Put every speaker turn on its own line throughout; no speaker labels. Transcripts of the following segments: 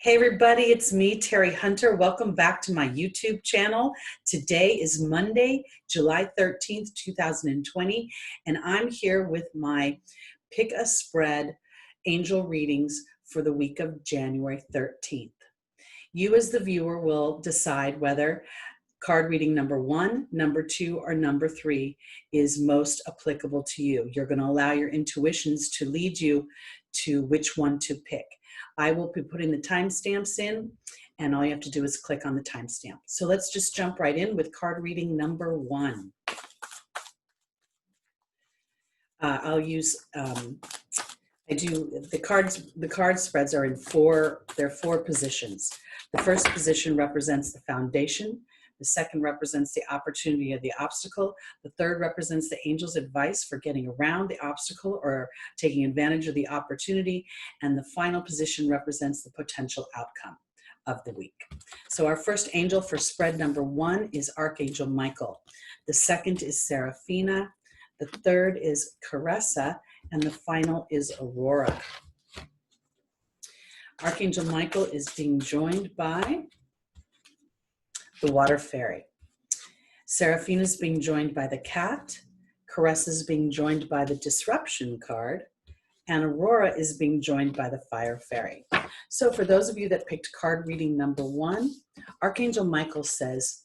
Hey everybody, it's me, Teri Hunter. Welcome back to my YouTube channel. Today is Monday, July 13th, 2020, and I'm here with my Pick a Spread angel readings for the week of January 13th. You as the viewer will decide whether card reading number 1, number 2, or number 3 is most applicable to you. You're going to allow your intuitions to lead you to which one to pick. I will be putting the timestamps in, and all you have to do is click on the timestamp. So let's just jump right in with card reading number 1. I'll use, I do, the card spreads are in four positions. The first position represents the foundation. The second represents the opportunity of the obstacle. The third represents the angel's advice for getting around the obstacle or taking advantage of the opportunity. And the final position represents the potential outcome of the week. So our first angel for spread number 1 is Archangel Michael. The second is Seraphina. The third is Caressa. And the final is Aurora. Archangel Michael is being joined by the water fairy. Seraphina is being joined by the cat. Caressa is being joined by the disruption card. And Aurora is being joined by the fire fairy. So for those of you that picked card reading number 1, Archangel Michael says,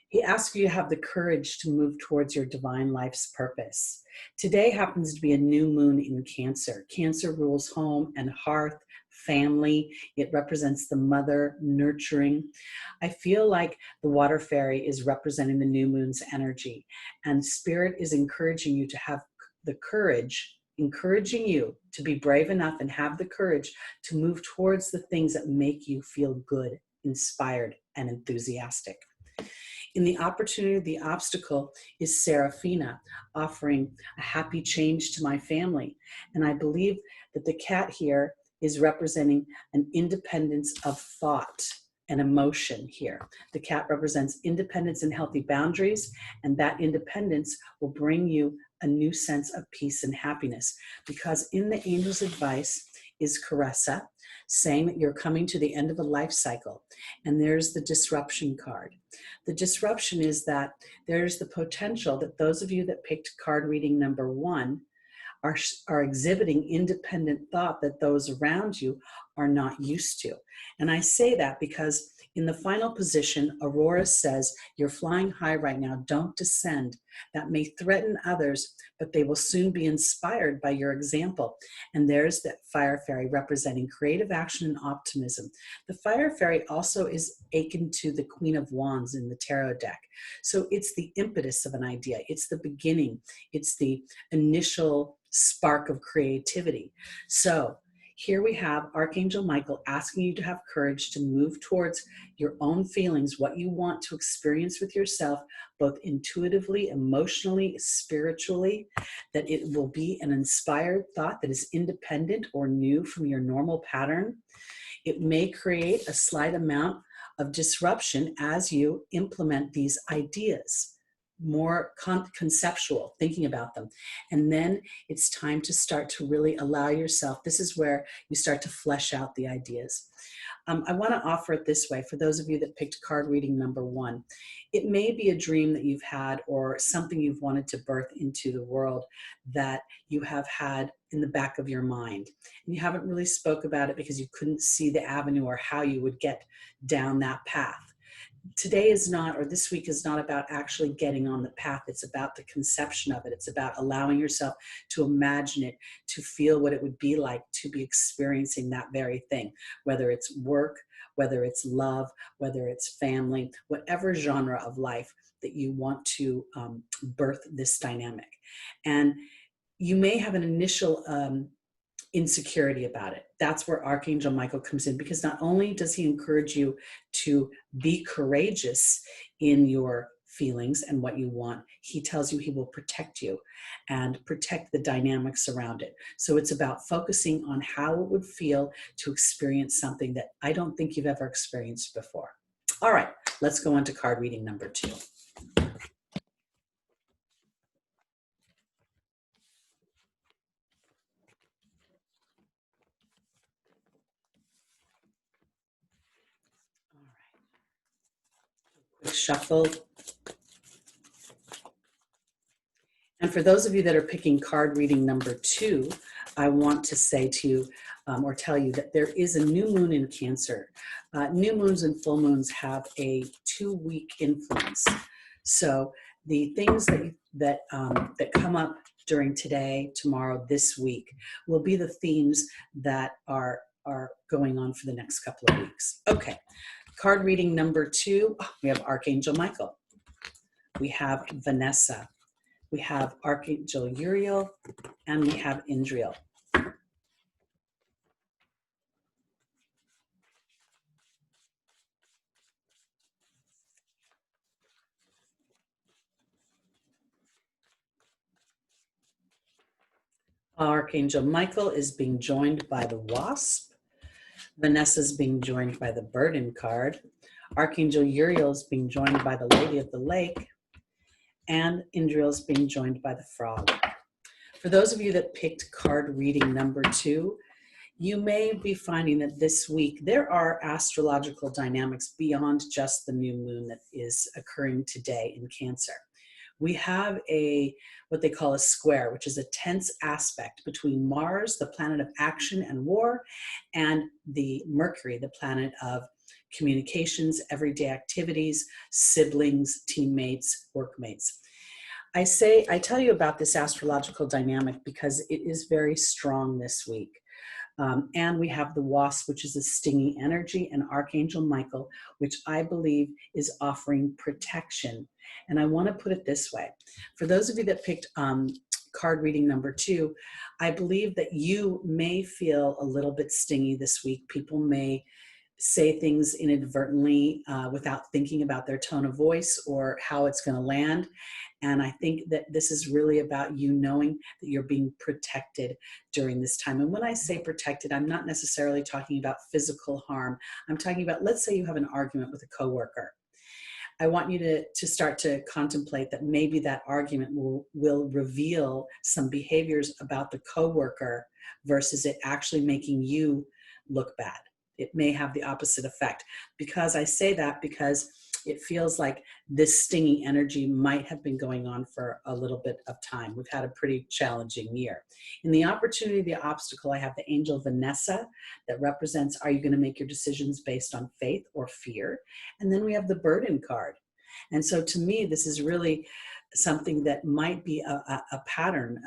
he asks you to have the courage to move towards your divine life's purpose. Today happens to be a new moon in Cancer. Cancer rules home and hearth, family. It represents the mother, nurturing. I feel like the water fairy is representing the new moon's energy, and Spirit is encouraging you to have the courage, encouraging you to be brave enough and have the courage to move towards the things that make you feel good, inspired, and enthusiastic. In the opportunity, the obstacle is Seraphina offering a happy change to my family. And I believe that the cat here is representing an independence of thought and emotion here. The cat represents independence and healthy boundaries, and that independence will bring you a new sense of peace and happiness, because in the angel's advice is Caressa, saying that you're coming to the end of a life cycle. And there's the disruption card. The disruption is that there's the potential that those of you that picked card reading number 1 are exhibiting independent thought that those around you are not used to. And I say that because in the final position, Aurora says, you're flying high right now, don't descend. That may threaten others, but they will soon be inspired by your example. And there's that fire fairy representing creative action and optimism. The fire fairy also is akin to the Queen of Wands in the tarot deck. So it's the impetus of an idea. It's the beginning. It's the initial spark of creativity. So here we have Archangel Michael asking you to have courage to move towards your own feelings, what you want to experience with yourself, both intuitively, emotionally, spiritually, that it will be an inspired thought that is independent or new from your normal pattern. It may create a slight amount of disruption as you implement these ideas, more conceptual, thinking about them. And then it's time to start to really allow yourself, this is where you start to flesh out the ideas. I want to offer it this way for those of you that picked card reading number 1. It may be a dream that you've had or something you've wanted to birth into the world that you have had in the back of your mind. And you haven't really spoke about it because you couldn't see the avenue or how you would get down that path. Today is not, or this week is not about actually getting on the path. It's about the conception of it. It's about allowing yourself to imagine it, to feel what it would be like to be experiencing that very thing, whether it's work, whether it's love, whether it's family, whatever genre of life that you want to birth this dynamic. And you may have an initial insecurity about it. That's where Archangel Michael comes in, because not only does he encourage you to be courageous in your feelings and what you want, he tells you he will protect you and protect the dynamics around it. So it's about focusing on how it would feel to experience something that I don't think you've ever experienced before. All right, let's go on to card reading number 2. Shuffle. And for those of you that are picking card reading number 2, I want to say to you or tell you that there is a new moon in Cancer. New moons and full moons have a 2-week influence. So the things that come up during today, tomorrow, this week will be the themes that are going on for the next couple of weeks. Okay, card reading number 2, we have Archangel Michael. We have Vanessa. We have Archangel Uriel, and we have Indriel. Archangel Michael is being joined by the Wasp. Vanessa is being joined by the Burden card. Archangel Uriel is being joined by the Lady of the Lake. And Indriel is being joined by the Frog. For those of you that picked card reading number 2, you may be finding that this week there are astrological dynamics beyond just the new moon that is occurring today in Cancer. We have what they call a square, which is a tense aspect between Mars, the planet of action and war, and the Mercury, the planet of communications, everyday activities, siblings, teammates, workmates. I tell you about this astrological dynamic because it is very strong this week. And we have the Wasp, which is a stinging energy, and Archangel Michael, which I believe is offering protection. And I want to put it this way. For those of you that picked card reading number 2, I believe that you may feel a little bit stingy this week. People may say things inadvertently without thinking about their tone of voice or how it's going to land. And I think that this is really about you knowing that you're being protected during this time. And when I say protected, I'm not necessarily talking about physical harm. I'm talking about, let's say you have an argument with a coworker. I want you to start to contemplate that maybe that argument will reveal some behaviors about the coworker versus it actually making you look bad. It may have the opposite effect. Because I say that because it feels like this stinging energy might have been going on for a little bit of time. We've had a pretty challenging year. In the opportunity, the obstacle, I have the angel Vanessa that represents, are you going to make your decisions based on faith or fear? And then we have the burden card. And so to me, this is really something that might be a pattern,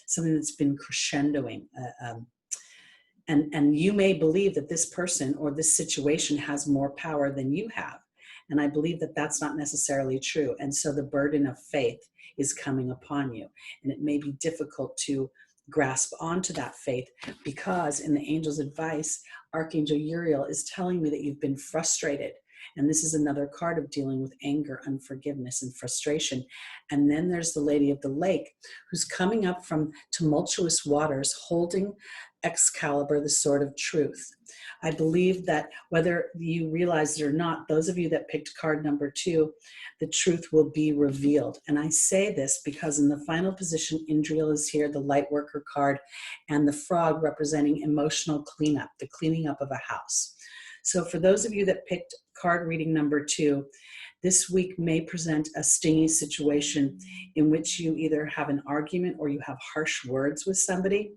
something that's been crescendoing. And you may believe that this person or this situation has more power than you have. And I believe that that's not necessarily true. And so the burden of faith is coming upon you. And it may be difficult to grasp onto that faith because in the angel's advice, Archangel Uriel is telling me that you've been frustrated. And this is another card of dealing with anger, unforgiveness, and frustration. And then there's the Lady of the Lake, who's coming up from tumultuous waters, holding Excalibur, the sword of truth. I believe that whether you realize it or not, those of you that picked card number 2, the truth will be revealed. And I say this because in the final position, Indriel is here, the light worker card, and the frog representing emotional cleanup, the cleaning up of a house. So for those of you that picked card reading number 2, this week may present a stingy situation in which you either have an argument or you have harsh words with somebody.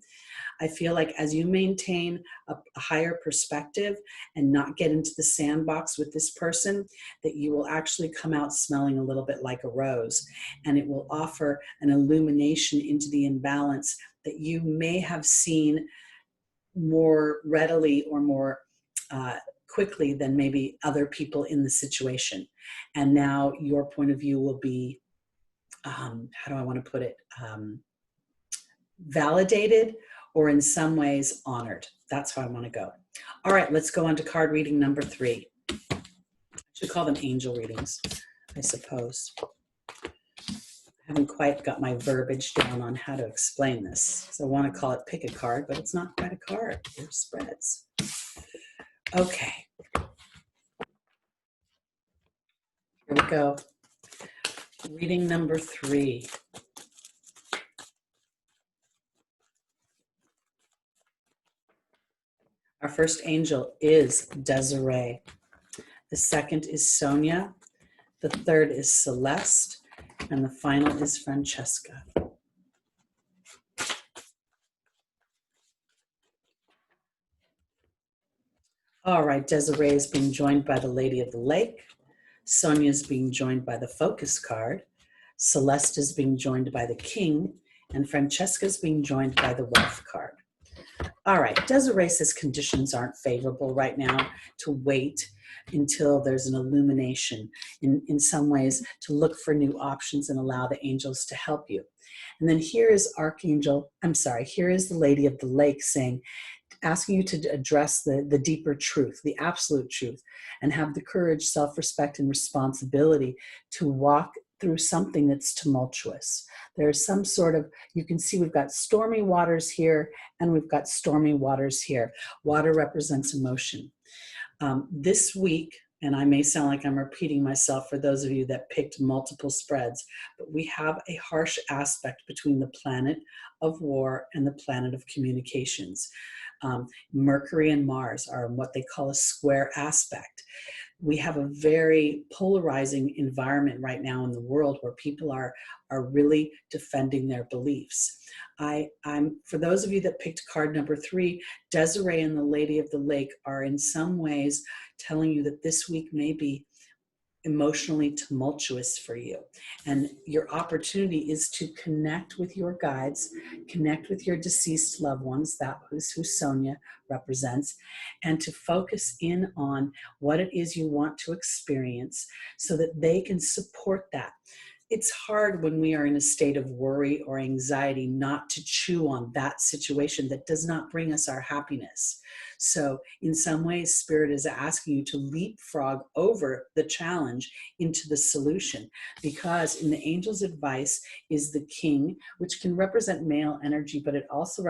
I feel like as you maintain a higher perspective and not get into the sandbox with this person, that you will actually come out smelling a little bit like a rose. And it will offer an illumination into the imbalance that you may have seen more readily or more quickly than maybe other people in the situation. And now your point of view will be, how do I want to put it, validated or in some ways honored. That's how I want to go. All right, let's go on to card reading number 3. I should call them angel readings, I suppose. I haven't quite got my verbiage down on how to explain this. So I want to call it pick a card, but it's not quite a card. They're spreads. Okay. Here we go. Reading number 3. Our first angel is Desiree. The second is Sonia. The third is Celeste. And the final is Francesca. All right, Desiree is being joined by the Lady of the Lake. Sonia is being joined by the Focus card. Celeste is being joined by the King. And Francesca is being joined by the Wealth card. All right, Desiree says conditions aren't favorable right now, to wait until there's an illumination, in some ways to look for new options and allow the angels to help you. And then here is here is the Lady of the Lake saying, asking you to address the deeper truth, the absolute truth, and have the courage, self-respect, and responsibility to walk through something that's tumultuous. There's some sort of, you can see we've got stormy waters here and we've got stormy waters here. Water represents emotion. This week, and I may sound like I'm repeating myself for those of you that picked multiple spreads, but we have a harsh aspect between the planet of war and the planet of communications. Mercury and Mars are what they call a square aspect. We have a very polarizing environment right now in the world where people are really defending their beliefs. For those of you that picked card number 3, Desiree and the Lady of the Lake are in some ways telling you that this week may be emotionally tumultuous for you. And your opportunity is to connect with your guides, connect with your deceased loved ones, that is who Sonia represents, and to focus in on what it is you want to experience so that they can support that. It's hard when we are in a state of worry or anxiety not to chew on that situation that does not bring us our happiness. So in some ways, Spirit is asking you to leapfrog over the challenge into the solution, because in the angel's advice is the King, which can represent male energy, but it also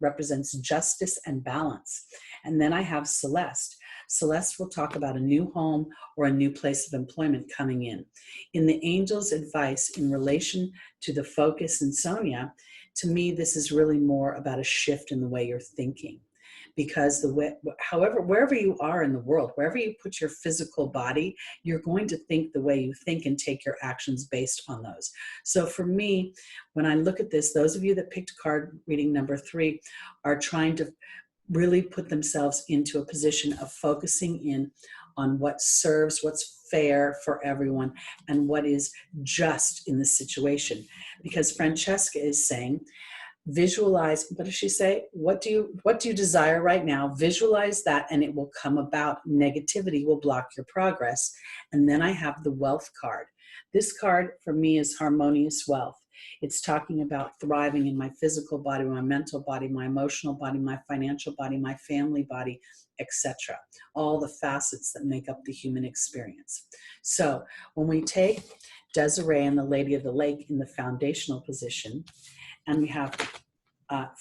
represents justice and balance. And then I have Celeste. Celeste will talk about a new home or a new place of employment coming in. In the angel's advice in relation to the focus in Sonia, to me, this is really more about a shift in the way you're thinking. Because wherever you are in the world, wherever you put your physical body, you're going to think the way you think and take your actions based on those. So for me, when I look at this, those of you that picked card reading number 3 are trying to really put themselves into a position of focusing in on what serves, what's fair for everyone, and what is just in the situation. Because Francesca is saying, visualize, what does she say? What do you desire right now? Visualize that and it will come about. Negativity will block your progress. And then I have the Wealth card. This card for me is harmonious wealth. It's talking about thriving in my physical body, my mental body, my emotional body, my financial body, my family body, etc. All the facets that make up the human experience. So when we take Desiree and the Lady of the Lake in the foundational position, and we have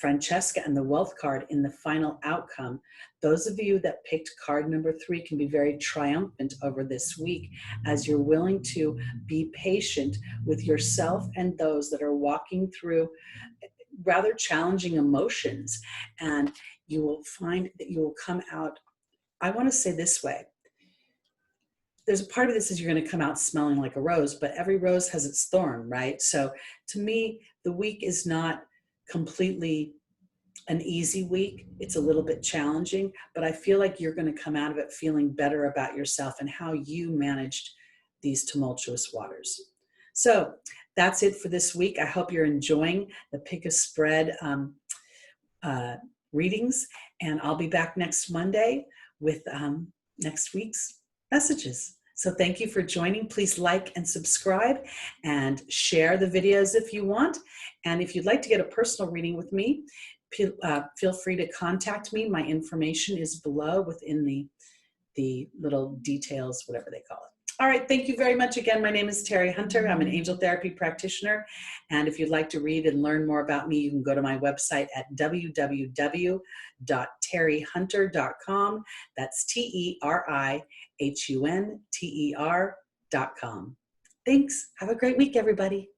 Francesca and the Wealth card in the final outcome, those of you that picked card number 3 can be very triumphant over this week as you're willing to be patient with yourself and those that are walking through rather challenging emotions. And you will find that you will come out, I want to say this way, there's a part of this is you're going to come out smelling like a rose, but every rose has its thorn, right? So to me, the week is not completely an easy week. It's a little bit challenging, but I feel like you're going to come out of it feeling better about yourself and how you managed these tumultuous waters. So that's it for this week. I hope you're enjoying the Pick a Spread readings, and I'll be back next Monday with next week's messages. So thank you for joining. Please like and subscribe and share the videos if you want. And if you'd like to get a personal reading with me, feel free to contact me. My information is below within the little details, whatever they call it. All right, thank you very much again. My name is Teri Hunter. I'm an angel therapy practitioner. And if you'd like to read and learn more about me, you can go to my website at www.terihunter.com. That's TERIHUNTER.com. Thanks. Have a great week, everybody.